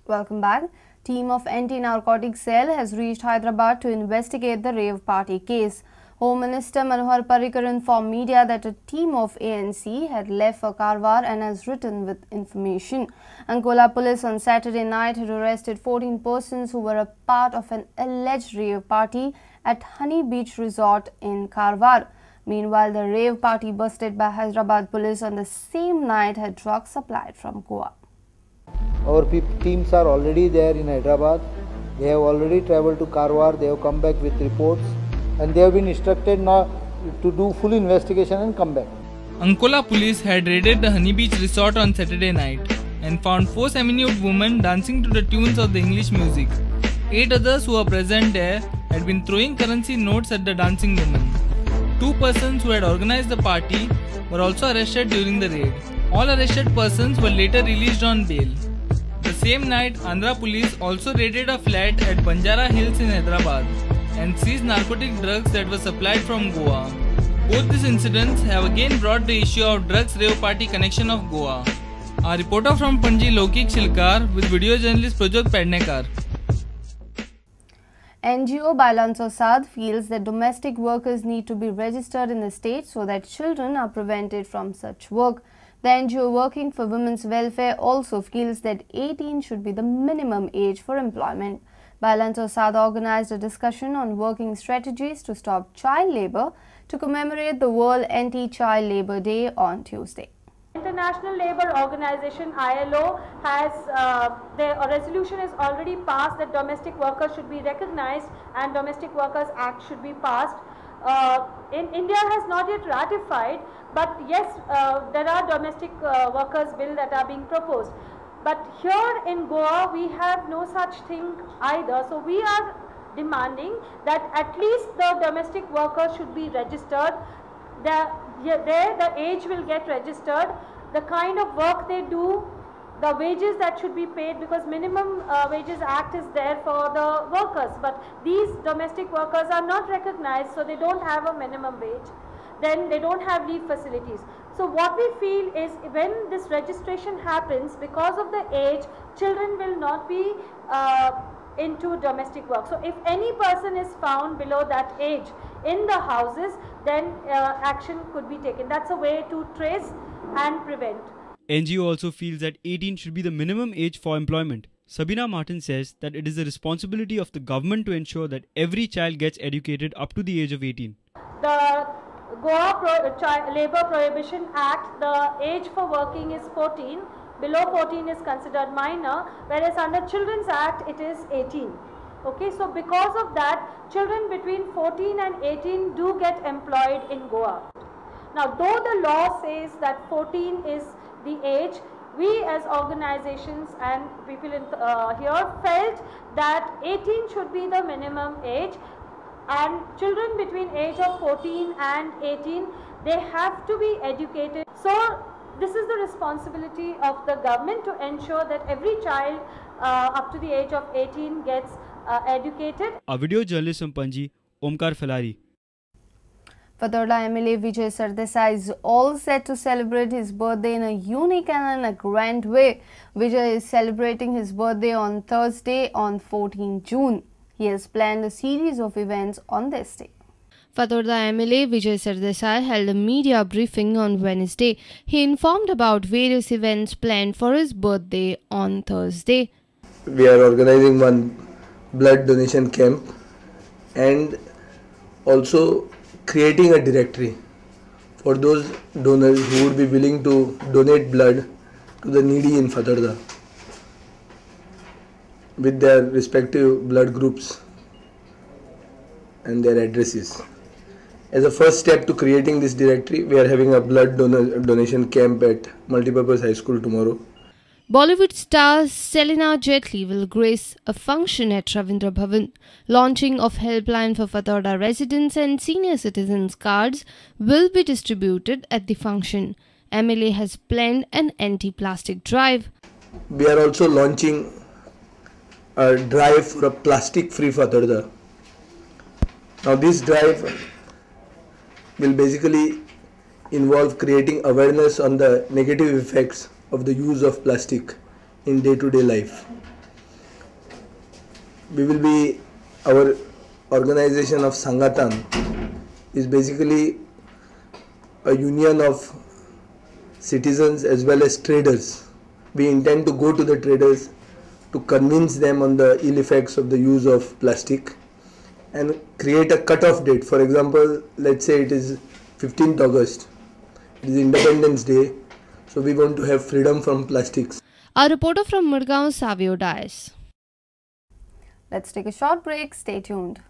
Welcome back. Team of anti-narcotic cell has reached Hyderabad to investigate the Rave party case. Home Minister Manohar Parrikar informed media that a team of ANC had left for Karwar and has returned with information. Ankola police on Saturday night had arrested 14 persons who were a part of an alleged rave party at Honey Beach Resort in Karwar. Meanwhile, the rave party busted by Hyderabad police on the same night had drugs supplied from Goa. Our teams are already there in Hyderabad. They have already travelled to Karwar. They have come back with reports and they have been instructed now to do full investigation and come back. Ankola police had raided the Honey Beach Resort on Saturday night and found 4 semi-nude women dancing to the tunes of the English music. 8 others who were present there had been throwing currency notes at the dancing women. 2 persons who had organized the party were also arrested during the raid. All arrested persons were later released on bail. The same night, Andhra police also raided a flat at Banjara Hills in Hyderabad and seized narcotic drugs that were supplied from Goa. Both these incidents have again brought the issue of drugs rave party connection of Goa. Our reporter from Panji Lokik Shilkar with video journalist Prudent Padnekar. NGO Bailanso Sad feels that domestic workers need to be registered in the state so that children are prevented from such work. The NGO working for women's welfare also feels that 18 should be the minimum age for employment. Bailanso Sad organized a discussion on working strategies to stop child labour to commemorate the World Anti-Child Labour Day on Tuesday. International Labour Organization ILO has a resolution is already passed that domestic workers should be recognized and Domestic Workers Act should be passed. In India has not yet ratified, but yes, there are domestic workers bill that are being proposed. But here in Goa, we have no such thing either. So we are demanding that at least the domestic workers should be registered. The age will get registered, the kind of work they do, the wages that should be paid, because minimum wages act is there for the workers, but these domestic workers are not recognized, so they don't have a minimum wage, then they don't have leave facilities. So what we feel is when this registration happens, because of the age, children will not be into domestic work. So if any person is found below that age in the houses, then action could be taken. That's a way to trace and prevent. NGO also feels that 18 should be the minimum age for employment. Sabina Martin says that it is the responsibility of the government to ensure that every child gets educated up to the age of 18. The Goa Labour Prohibition Act, the age for working is 14. Below 14 is considered minor, whereas under Children's Act it is 18. Okay, so because of that, children between 14 and 18 do get employed in Goa. Now, though the law says that 14 is the age, we as organizations and people here felt that 18 should be the minimum age, and children between age of 14 and 18, they have to be educated. So this is the responsibility of the government to ensure that every child up to the age of 18 gets educated. A video journalist from Panji, Omkar Falari. Fathoda MLA Vijay Sardesai is all set to celebrate his birthday in a unique and in a grand way. Vijay is celebrating his birthday on Thursday on 14 June. He has planned a series of events on this day. Fathoda MLA Vijay Sardesai held a media briefing on Wednesday. He informed about various events planned for his birthday on Thursday. We are organizing one blood donation camp and also creating a directory for those donors who would be willing to donate blood to the needy in Fathoda with their respective blood groups and their addresses. As a first step to creating this directory, we are having a blood donation camp at Multipurpose High School tomorrow. Bollywood star Selina Jetli will grace a function at Ravindra Bhavan. Launching of Helpline for Fathoda residents and senior citizens cards will be distributed at the function. MLA has planned an anti-plastic drive. We are also launching a drive for a plastic-free Fathoda. Now this drive will basically involve creating awareness on the negative effects of the use of plastic in day-to-day life. we will be, our organization of Sangatan is basically a union of citizens as well as traders. We intend to go to the traders to convince them on the ill effects of the use of plastic and create a cut-off date. For example, let's say it is 15th August, it is Independence Day, so we want to have freedom from plastics. Our reporter from Murgaon, Savio Dias. Let's take a short break. Stay tuned.